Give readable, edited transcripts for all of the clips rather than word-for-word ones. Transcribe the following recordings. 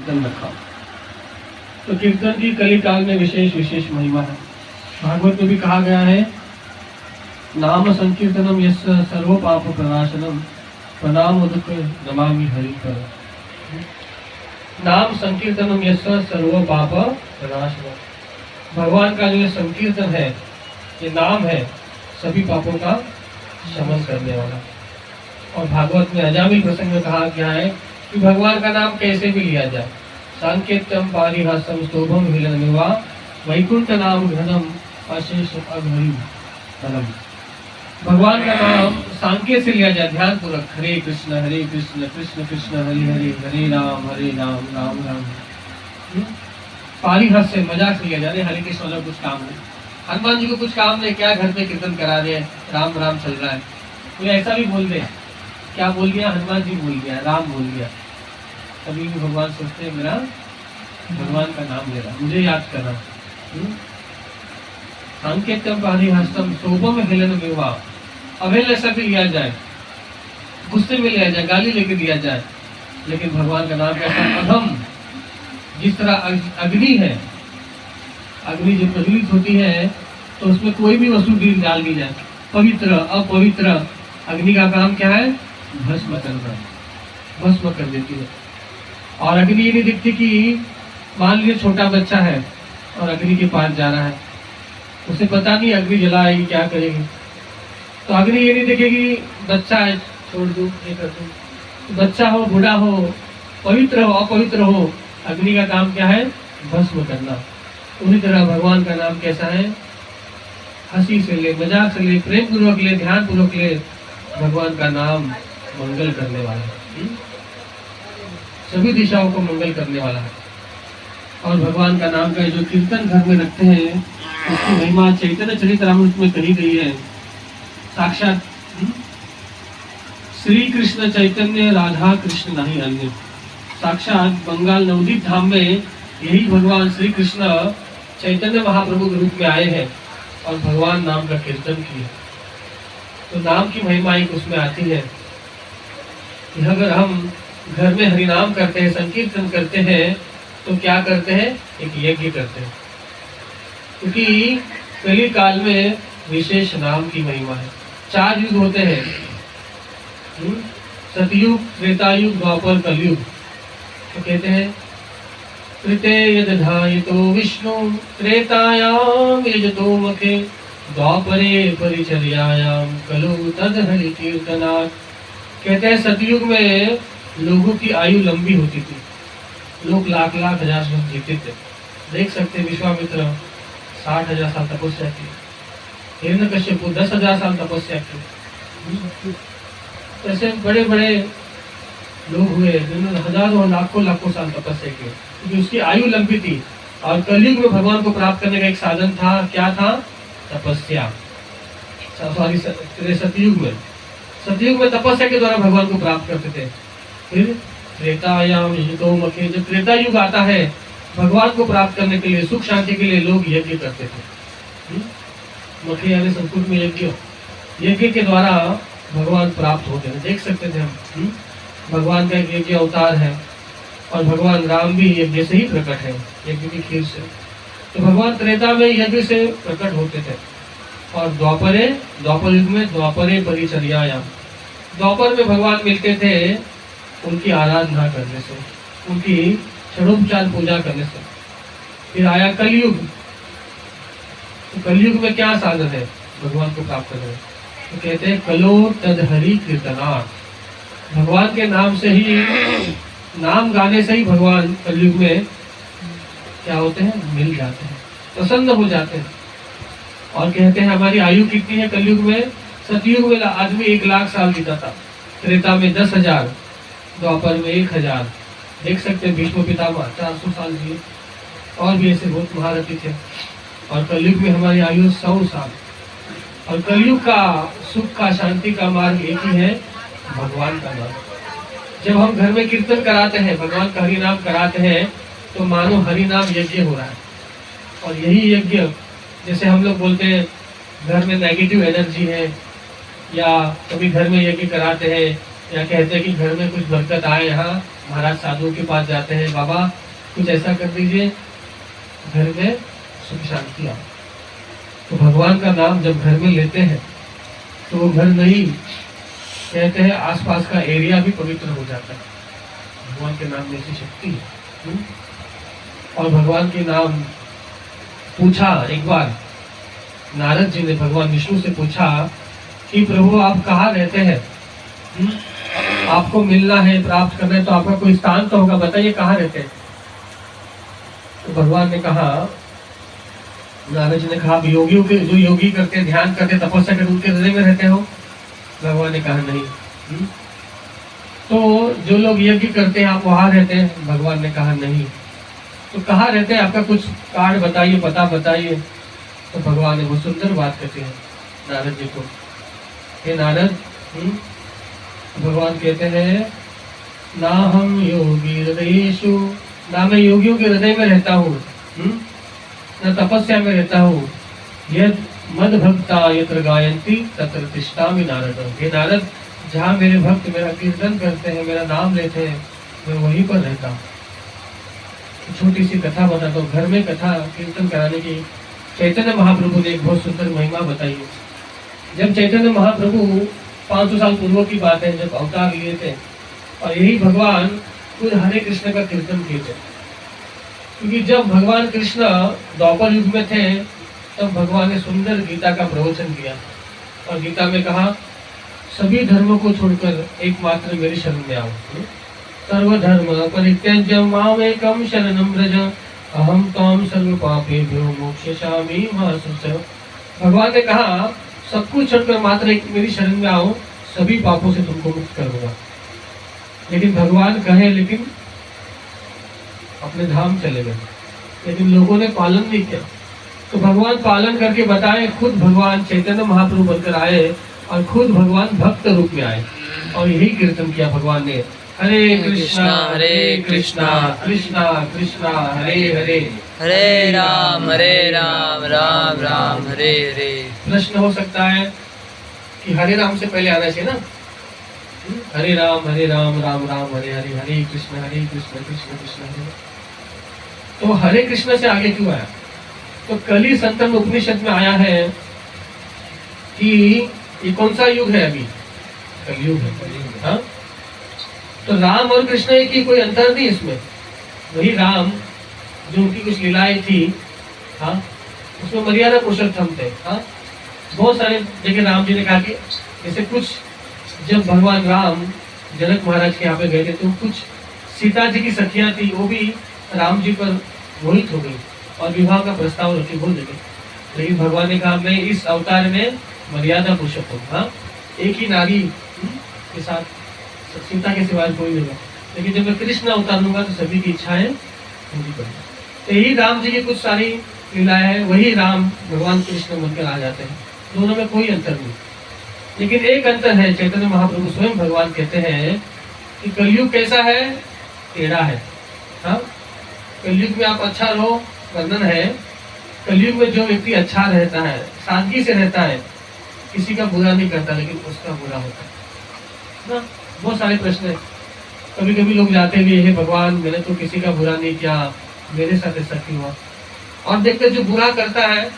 कीर्तन रखा। तो कीर्तन की कली काल में विशेष विशेष महिमा है। भागवत में भी कहा गया है, नाम संकीर्तनम यस्य सर्व पाप प्रणाशनम प्रणाम उदक नमामि हरि पर। नाम संकीर्तनम यस्य सर्व पाप प्रणाशनम। भगवान का जो संकीर्तन है, ये नाम है सभी पापों का शमन करने वाला। और भागवत में अजामिल प्रसंग में कहा गया है कि भगवान का नाम कैसे भी लिया जाए। सांकेत्यम पारिहासम स्तोभम हिलनमिवा वैकुंठ नाम घनम अशेष अघरी फलम। भगवान का नाम सांकेत से लिया जाए, ध्यान पूर्वक। हरे कृष्ण कृष्ण कृष्ण हरे हरे, हरे राम राम राम। पारिहास से मजाक से लिया जाए, हरे कृष्ण वाला कुछ काम नहीं, हनुमान जी को कुछ काम नहीं, क्या घर पे कीर्तन करा रहे हैं, राम राम चल रहा है। कोई ऐसा भी बोल दे, क्या बोल दिया, हनुमान जी बोल दिया, राम बोल दिया। कभी भी भगवान सोचते हैं मेरा भगवान का नाम ले रहा, मुझे याद करना। सांकेत्यम पारिहासम शोभम हेलन विवाह, अवहेलना ऐसा भी लिया जाए, गुस्से में लिया जाए, गाली लेके दिया जाए, लेकिन भगवान का नाम कैसा अधम। जिस तरह अग्नि है, अग्नि जब प्रज्वलित होती है तो उसमें कोई भी वस्तु डाल दी जाए, पवित्र अपवित्र, अग्नि का काम क्या है, भस्म करना, भस्म कर देती है। और अग्नि ये नहीं दिखती कि मान लीजिए छोटा बच्चा है और अग्नि के पास जा रहा है, उसे पता नहीं अग्नि जलाएगी क्या करेगी, तो अग्नि ये नहीं देखेगी बच्चा है छोड़ दूं ये कर दूं। बच्चा हो बूढ़ा हो, पवित्र हो अपवित्र हो, अग्नि का काम क्या है, भस्म करना। उसी तरह भगवान का नाम कैसा है, हंसी से ले, मजाक से ले, प्रेम पूर्वक ले, ध्यान पूर्वक ले, भगवान का नाम मंगल करने वाला है, सभी दिशाओं को मंगल करने वाला है। और भगवान का नाम का जो कीर्तन घर में रखते हैं, उसकी महिमा चैतन्य चरितामृत में कही गई है। साक्षात श्री कृष्ण चैतन्य राधा कृष्ण नहीं अन्य। साक्षात बंगाल नवदीप धाम में यही भगवान श्री कृष्ण चैतन्य महाप्रभु के रूप में आए हैं और भगवान नाम का कीर्तन किए। तो नाम की महिमा एक उसमें आती है कि अगर हम घर में हरिनाम करते हैं, संकीर्तन करते हैं, तो क्या करते हैं, एक यज्ञ करते हैं। क्योंकि कली काल में विशेष नाम की महिमा है। 4 युग होते हैं, सतयुग, त्रेतायुग, द्वापर, कलयुग। तो कहते हैं कृते यदधायितो विष्णु त्रेतायाम यजतो मखे द्वापरे परिचर्यायां कलु तद हरि कीर्तनात्। कहते हैं सतयुग में लोगों की आयु लंबी होती थी, लोग लाख लाख हजार साल जीते थे। देख सकते विश्वामित्र 60,000 साल तपस्या की, हिरण्यकश्यप 10,000 साल तपस्या की। ऐसे बड़े बड़े लोग हुए जिन्होंने हजारों लाखों साल तपस्या की, क्योंकि उसकी आयु लंबी थी। और कलयुग में भगवान को प्राप्त करने का एक साधन था, क्या था, तपस्या। सॉरी, सतयुग में तपस्या के द्वारा भगवान को प्राप्त करते थे। फिर त्रेतायाम यजतो मखे, जब त्रेता युग आता है, भगवान को प्राप्त करने के लिए, सुख शांति के लिए लोग यज्ञ करते थे। मखे यानी संस्कृत में यज्ञ, यज्ञ के द्वारा भगवान प्राप्त होते हैं। देख सकते थे हम, भगवान का एक यज्ञ अवतार है और भगवान राम भी यज्ञ से ही प्रकट है, यज्ञ की खीर से। तो भगवान त्रेता में यज्ञ से प्रकट होते थे। और द्वापर युग में द्वापरे परिचर्यायाम, द्वापर में भगवान मिलते थे उनकी आराधना करने से, उनकी षडोपचार पूजा करने से। फिर आया कलयुग। तो कलयुग में क्या साधन है भगवान को प्राप्त करने? तो कहते हैं कलो तद हरि कीर्तनात्। भगवान के नाम से ही, नाम गाने से ही भगवान कलयुग में क्या होते हैं, मिल जाते हैं, प्रसन्न हो जाते हैं। और कहते हैं हमारी आयु कितनी है कलयुग में? सतयुग में आदमी 1 लाख साल जीता था, त्रेता में 10,000, द्वापर में 1,000। देख सकते हैं भीष्म पितामह 400 साल जिए, और भी ऐसे बहुत महारथी थे। और कलयुग में हमारी आयु 100 साल। और कलयुग का सुख का, शांति का मार्ग एक ही है, भगवान का नाम। जब हम घर में कीर्तन कराते हैं, भगवान का हरि नाम कराते हैं, तो मानो हरि नाम यज्ञ हो रहा है। और यही यज्ञ, जैसे हम लोग बोलते हैं घर में नेगेटिव एनर्जी है, या कभी घर में यज्ञ कराते हैं या कहते हैं कि घर में कुछ बरकत आए, यहाँ महाराज साधुओं के पास जाते हैं, बाबा कुछ ऐसा कर दीजिए घर में सुख शांति आओ। तो भगवान का नाम जब घर में लेते हैं तो वो घर नहीं, कहते हैं आसपास का एरिया भी पवित्र हो जाता है। भगवान के नाम में ऐसी शक्ति है। और भगवान के नाम पूछा एक बार नारद जी ने भगवान विष्णु से पूछा कि प्रभु आप कहाँ रहते हैं? आपको मिलना है, प्राप्त करना है तो आपका कोई स्थान तो होगा, बताइए कहाँ रहते हैं? तो भगवान ने कहा, नारद जी ने कहा योगियों के, जो योगी करते, ध्यान करते, तपस्या करते, उनके हृदय में रहते हो? भगवान ने कहा नहीं। तो जो लोग यज्ञ करते हैं आप वहां रहते हैं? भगवान ने कहा नहीं। तो कहाँ रहते हैं? आपका कुछ कार्ड बताइए, पता बताइए। तो भगवान ने बहुत सुंदर बात कहते हैं नारद जी को, हे नारद, भगवान कहते हैं ना हम योगी हृदयेषु, ना मैं योगियों के हृदय में रहता हूँ, न तपस्या में रहता हूँ। यद मद भक्ता यत्र गायन्ति तत्र तिष्ठामि नारद। हे नारद, जहाँ मेरे भक्त मेरा कीर्तन करते हैं, मेरा नाम लेते हैं, मैं वहीं पर रहता हूँ। छोटी सी कथा बताता हूँ। घर में कथा कीर्तन कराने की चैतन्य महाप्रभु ने एक बहुत सुंदर महिमा बताई है। जब चैतन्य महाप्रभु 500 साल पूर्व की बात है, जब अवतार लिए थे और यही भगवान खुद हरे कृष्ण का कीर्तन किए थे। क्योंकि जब भगवान कृष्ण द्वापर युग में थे तब भगवान ने सुंदर गीता का प्रवचन किया और गीता में कहा सभी धर्मों को छोड़कर एकमात्र मेरी शरण में आओ। सर्वधर्म परित्यज्य मामेकं शरणं व्रज अहम त्वां सर्व पापेभ्यो मोक्षयिष्यामि मा शुचः। भगवान ने कहा सब कुछ छोड़कर मात्र एक मेरी शरण में आओ, सभी पापों से तुमको मुक्त कर दूंगा। लेकिन भगवान कहे, लेकिन अपने धाम चले गए, लेकिन लोगों ने पालन नहीं किया। तो भगवान पालन करके बताए, खुद भगवान चैतन्य महाप्रभु बनकर आए और खुद भगवान भक्त रूप में आए और यही कीर्तन किया भगवान ने, हरे कृष्णा कृष्णा कृष्णा हरे हरे, हरे राम राम राम हरे हरे। प्रश्न हो सकता है कि हरे राम से पहले आना चाहिए ना? हरे राम राम राम हरे हरे, हरे कृष्ण कृष्ण कृष्ण हरे। तो हरे कृष्ण से आगे क्यों आया? तो कली संतन उपनिषद में आया है कि ये कौन सा युग है? अभी कलयुग है। हाँ? तो राम और कृष्ण एक ही, कोई अंतर नहीं इसमें। वही राम जो उनकी कुछ लीलाएं थी, हाँ, उसमें मर्यादा पुरुषोत्तम थे। हाँ, बहुत सारे देखिए राम जी ने कहा कि जैसे कुछ जब भगवान राम जनक महाराज के यहाँ पे गए थे तो कुछ सीता जी की सखियां थी, वो भी राम जी पर मोहित हो गई और विवाह का प्रस्ताव रखी भूल गई। लेकिन भगवान ने कहा मैं इस अवतार में मर्यादा पुरुषोत्तम, हाँ, एक ही नारी के साथ सीता के सिवाय कोई नहीं होगा। लेकिन जब मैं कृष्ण अवतार लूंगा तो सभी की इच्छाएं पूरी करूंगा। तो यही राम जी की कुछ सारी लीलाएं हैं, वही राम भगवान कृष्ण बनकर आ जाते हैं। दोनों में कोई अंतर नहीं। लेकिन एक अंतर है, चैतन्य महाप्रभु स्वयं भगवान कहते हैं कि कलयुग कैसा है? टेढ़ा है। हाँ, कलयुग में आप अच्छा रहो, वर्णन है कलयुग में जो व्यक्ति अच्छा रहता है, सादगी से रहता है, किसी का बुरा नहीं करता, लेकिन उसका बुरा होता है ना। बहुत सारे प्रश्न है। कभी कभी लोग जाते हुए, हे भगवान मैंने तो किसी का बुरा नहीं किया, मेरे साथ ऐसा क्यों हुआ? और देखते जो बुरा करता है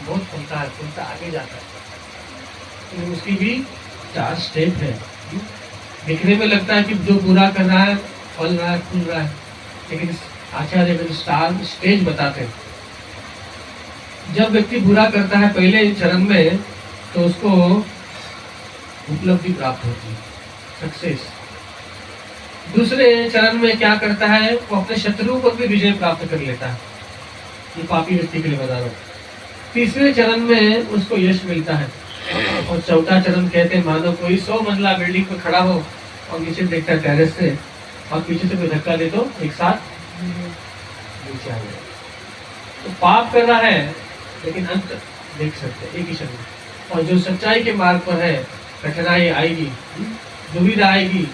बहुत फूलता आगे जाता है, लेकिन उसकी भी 4 स्टेप है। दिखने में लगता है कि जो बुरा कर रहा है फल रहा है, फूल रहा है, लेकिन आचार्य स्टार स्टेज बताते हैं। जब व्यक्ति बुरा करता है पहले चरण में तो उसको उपलब्धि प्राप्त होती है, सक्सेस। दूसरे चरण में क्या करता है? वो अपने शत्रुओं पर भी विजय प्राप्त कर लेता है। ये पापी व्यक्ति के लिए बता रहा हूं। तीसरे चरण में उसको यश मिलता है और चौथा चरण कहते हैं मानो कोई 100 मंजिला बिल्डिंग पर खड़ा हो और नीचे देखता है टेरेस से और पीछे से कोई धक्का दे तो एक साथ नीचे आ गया। तो पाप कर रहा है लेकिन अंत देख सकते हैं एक ही क्षण में। और जो सच्चाई के मार्ग पर है, कठिनाई आएगी, दुविधा आएगी,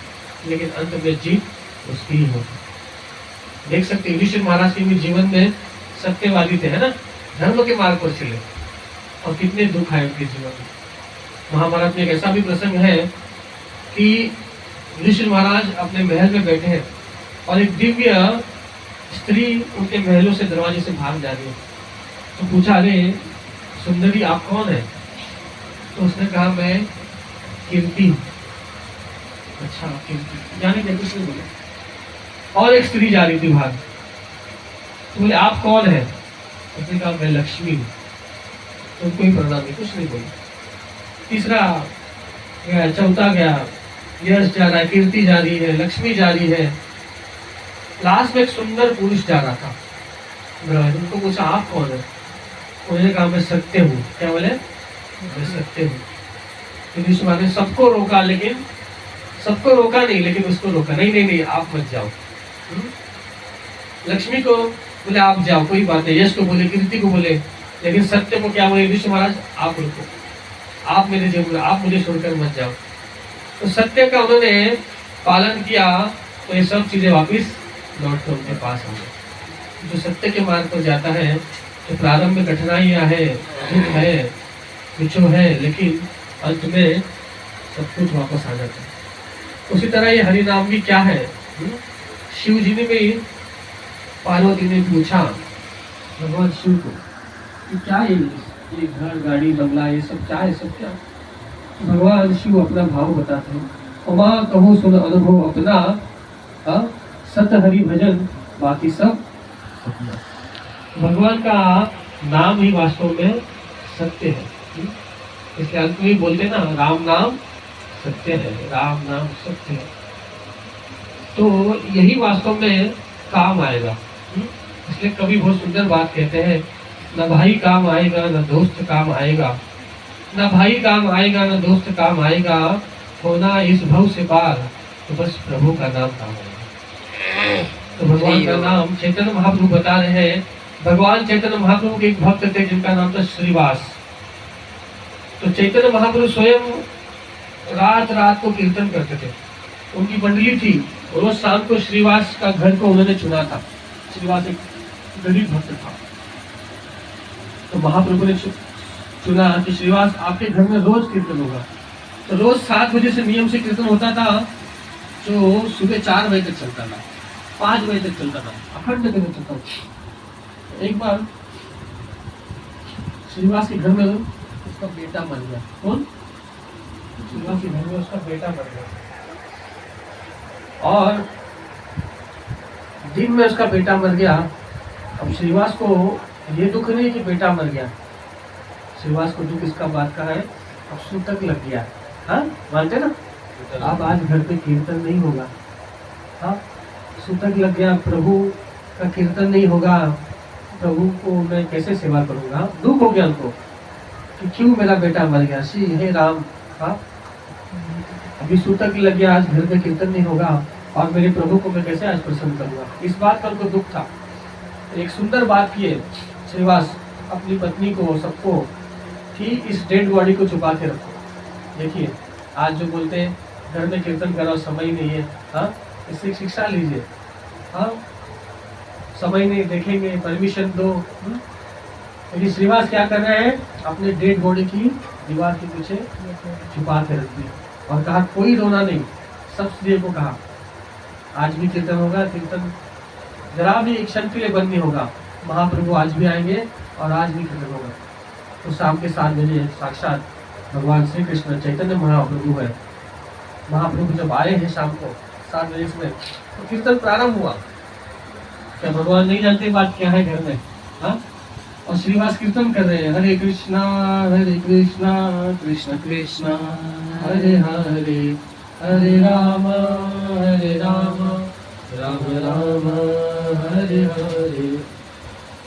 लेकिन अंत में जीत उसकी ही होगी। देख सकते हैं युधिष्ठिर महाराज के भी जीवन में सत्यवादी थे, है ना, धर्म के मार्ग पर चले और कितने दुख आए उनके जीवन में। महाभारत में एक ऐसा भी प्रसंग है कि युधिष्ठिर महाराज अपने महल में बैठे हैं और एक दिव्य स्त्री उनके महलों से दरवाजे से भाग जा रही है। तो पूछा, अरे सुंदरी आप कौन है? तो उसने कहा, मैं कीर्ति। अच्छा कीर्ति, जाने क्या कुछ नहीं बोले। और एक स्त्री जा रही थी भाग, तो बोले आप कौन है? उसने कहा, मैं लक्ष्मी हूँ। तो कोई प्रणाम नहीं, कुछ नहीं बोले। तीसरा गया, चौथा गया, यश जा रहा है, कीर्ति जा रही है, लक्ष्मी जा रही है। लास्ट में एक सुंदर पुरुष जा रहा था। उनको पूछा, आप कौन है? उन्होंने कहा, मैं सत्य हूँ। क्या बोले? मैं सत्य हूँ। तो यीशु ने सबको रोका, लेकिन सबको रोका नहीं, लेकिन उसको रोका नहीं, नहीं नहीं आप मत जाओ। लक्ष्मी को बोले आप जाओ, कोई बात नहीं। यश को बोले, कीर्ति को बोले, लेकिन सत्य को क्या बोले? यीशु महाराज आप रुको, आप मेरे जरूर, आप मुझे छोड़कर मत जाओ। तो सत्य का उन्होंने पालन किया, तो ये सब चीजें वापिस लौट कर उनके पास आ गई। जो सत्य के मार्ग पर जाता है, तो प्रारंभ में कठिनाइयां है, दुख है, विक्षोभ है, लेकिन अंत में सब कुछ वापस आ जाता है। उसी तरह ये हरि नाम भी क्या है? शिव जी ने भी, पार्वती ने पूछा भगवान शिव को कि क्या ये घर गाड़ी बंगला ये सब क्या है, सब क्या? भगवान शिव अपना भाव बताते हैं, उमा कहो सुन अनुभव अपना, सत हरि भजन बाकी सब सपना। भगवान का नाम ही वास्तव में सत्य है। इसलिए अंत में बोलते ना, राम नाम सत्य है, राम नाम सत्य है। तो यही वास्तव में काम आएगा। इसलिए कवि बहुत सुंदर बात कहते हैं, न भाई काम आएगा न दोस्त काम आएगा, न भाई काम आएगा न दोस्त काम आएगा, होना इस भव से पार तो बस प्रभु का नाम काम आएगा। तो भगवान का नाम चैतन्य महाप्रभु बता रहे हैं। भगवान चैतन्य महाप्रभु के एक भक्त थे जिनका नाम था श्रीवास। तो चैतन्य महाप्रभु स्वयं रात रात को कीर्तन करते थे। उनकी मंडली थी, रोज शाम को श्रीवास का घर को उन्होंने चुना था। श्रीवास एक गरीब भक्त था, तो महाप्रभु ने चुना कि श्रीवास आपके घर में रोज कीर्तन होगा। तो रोज 7 बजे से नियम से कीर्तन होता था, जो सुबह 4 बजे तक चलता था, 5 बजे तक चलता था, अखंड कीर्तन चलता था। एक बार श्रीवास के घर में उसका बेटा मर गया। कौन? श्रीवास के घर में उसका बेटा मर गया, और दिन में उसका बेटा मर गया। अब श्रीवास को ये दुख नहीं कि बेटा मर गया, श्रीवास को दुख इसका बात का है, अब सूतक लग गया। हाँ मानते ना? अब आज घर पे कीर्तन नहीं होगा। हाँ, सूतक लग गया, प्रभु का कीर्तन नहीं होगा, प्रभु को मैं कैसे सेवा करूंगा? दुख हो गया उनको कि क्यों मेरा बेटा मर गया। श्री हे राम, हाँ अभी सूतक लग गया, आज घर पे कीर्तन नहीं होगा, और मेरे प्रभु को मैं कैसे आज प्रसन्न करूंगा? इस बात का उनको दुख था। एक सुंदर बात किए श्रीवास अपनी पत्नी को, सबको, कि इस डेड बॉडी को छुपा के रखो। देखिए आज जो बोलते हैं घर में कीर्तन करो, समय नहीं है, हाँ इससे शिक्षा लीजिए। हाँ समय नहीं, देखेंगे, परमिशन दो। लेकिन श्रीवास क्या कर रहे हैं? अपने डेड बॉडी की दीवार के पीछे छुपा के रख दी, और कहा कोई रोना नहीं। सब स्त्रियों को कहा आज भी कीर्तन होगा, कीर्तन जरा भी एक क्षण के लिए बंद नहीं होगा। महाप्रभु आज भी आएंगे और आज भी कीर्तन होगा। तो शाम के 7 बजे साक्षात भगवान श्री कृष्ण चैतन्य महाप्रभु है। महाप्रभु जब आए हैं शाम को 7 बजे में, तो कीर्तन प्रारंभ हुआ। क्या भगवान नहीं जानते बात क्या है घर में? हाँ, और श्रीवास कीर्तन कर रहे हैं, हरे कृष्णा कृष्ण कृष्ण हरे हरे, हरे राम राम राम हरे हरे।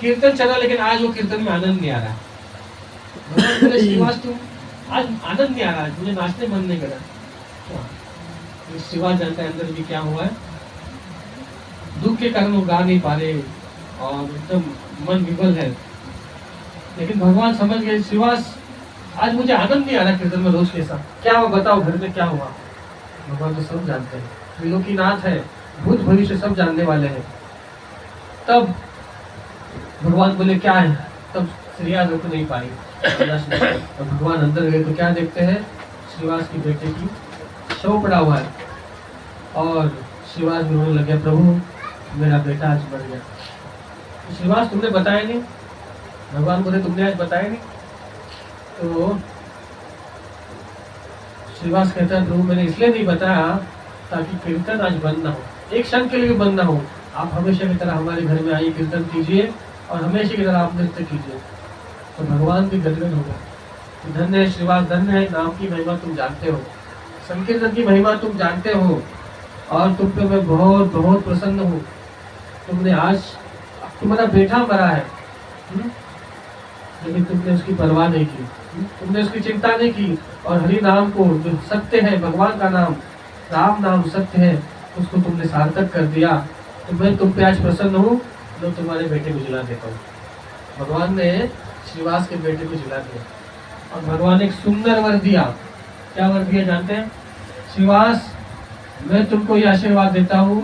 कीर्तन चला, लेकिन आज वो कीर्तन में आनंद नहीं आ रहा। भगवान बोले श्रीवास तुम आज आनंद नहीं आ रहा, मुझे नाचने मन नहीं कर रहा। श्रीवास जानता है अंदर भी क्या हुआ है, दुख के कारण वो गा नहीं पा रहे और एकदम मन विफल है। लेकिन भगवान समझ गए, श्रीवास आज मुझे आनंद नहीं आ रहा कीर्तन में, रोज कैसा क्या हुआ बताओ, घर में क्या हुआ? भगवान तो सब जानते हैं, त्रिलोकीनाथ है, भूत भविष्य सब जानने वाले हैं। तब भगवान बोले क्या है? तब श्रेया रुक नहीं पाई, तो भगवान अंदर गए तो क्या देखते हैं? श्रीवास की बेटे की शव पड़ा हुआ है, और श्रीवास भी रोने लग गया, प्रभु मेरा बेटा आज मर गया। तो श्रीवास तुमने बताया नहीं, भगवान बोले तुमने आज बताया नहीं। तो श्रीवास कहता है प्रभु मैंने इसलिए नहीं बताया ताकि कीर्तन आज बंद ना हो, एक क्षण के लिए भी बंद ना हो। आप हमेशा की तरह हमारे घर में आइए, कीर्तन कीजिए और हमेशा की तरह आप नृत्य कीजिए। तो भगवान भी गदगद हो गए। धन्य है श्रीवास, धन्य है, नाम की महिमा तुम जानते हो, संकीर्तन की महिमा तुम जानते हो और तुम पे मैं बहुत बहुत प्रसन्न हूँ। तुमने आज तुम्हारा बेटा मरा है, लेकिन तुमने उसकी परवाह नहीं की, तुमने उसकी चिंता नहीं की और हरि नाम को जो सत्य है, भगवान का नाम, राम नाम सत्य है, उसको तुमने सार्थक कर दिया। तो मैं तुम पे आज प्रसन्न हूँ, जो तुम्हारे बेटे को जिला देता हूँ। भगवान ने श्रीवास के बेटे को जिला दिया और भगवान ने एक सुंदर वर दिया। क्या वर दिया जानते हैं? श्रीवास मैं तुमको यह आशीर्वाद देता हूँ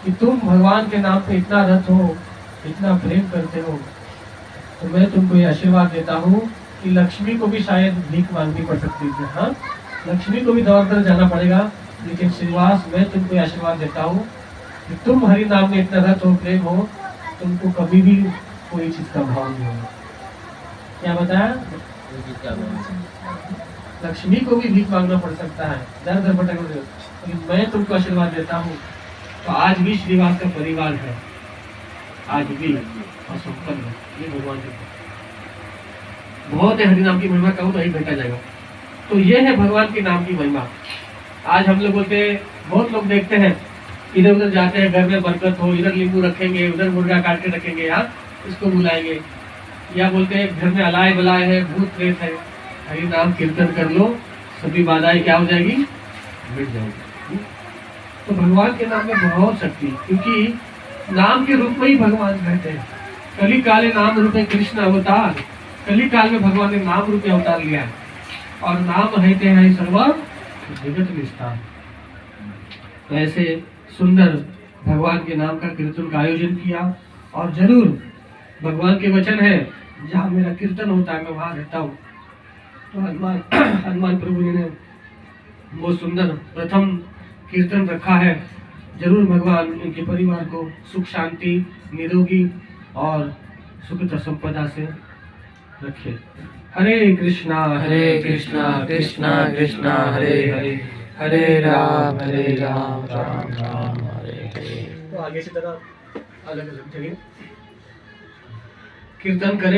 कि तुम भगवान के नाम पे इतना रत हो, इतना प्रेम करते हो, तो मैं तुमको ये आशीर्वाद देता हूँ कि लक्ष्मी को भी शायद भीख मांगनी पड़ सकती है। हाँ, लक्ष्मी को भी दौड़ कर जाना पड़ेगा, लेकिन श्रीवास मैं तुमको ये आशीर्वाद देता हूँ कि तुम हरि नाम में इतना रत हो, प्रेम हो, तुमको कभी भी कोई चीज का भाव नहीं होगा। क्या बताया? लक्ष्मी को भी भीख मांगना पड़ सकता है, दर दर भटक, लेकिन मैं तुमको आशीर्वाद देता हूँ। तो आज भी श्रीवास का परिवार है, आज भी और संपन्न है, ये भगवान की बहुत है। हरि नाम की महिमा कहूँ नहीं भेटा जाएगा। तो ये है भगवान के नाम की महिमा। आज हम लोग बोलते, बहुत लोग देखते हैं इधर उधर जाते हैं, घर में बरकत हो, इधर नींबू रखेंगे, उधर मुर्गा काट के रखेंगे, यहाँ इसको बुलाएंगे, या बोलते हैं घर में अलाय बलाय है, भूत प्रेत है, हरि नाम कीर्तन कर लो, सभी बाधाएं क्या हो जाएगी, मिट जाएगी। तो भगवान के नाम में बहुत शक्ति, क्योंकि नाम के रूप में ही भगवान रहते हैं। कली काले नाम रूपे कृष्ण अवतार, कली काल में भगवान ने नाम रूपे अवतार लिया है और नाम रहते हैं सर्व जगत विस्तार। तो ऐसे सुंदर भगवान के नाम का कीर्तन का आयोजन किया और जरूर भगवान के वचन है, जहाँ मेरा कीर्तन होता है मैं वहाँ रहता हूँ। तो हनुमान प्रभु जी ने वो सुंदर प्रथम कीर्तन रखा है। जरूर भगवान इनके परिवार को सुख शांति निरोगी और सुख संपदा से रखे। हरे कृष्णा कृष्णा कृष्णा हरे हरे, हरे राम राम राम हरे हरे। तो आगे से तरह अलग अलग जगह कीर्तन करें।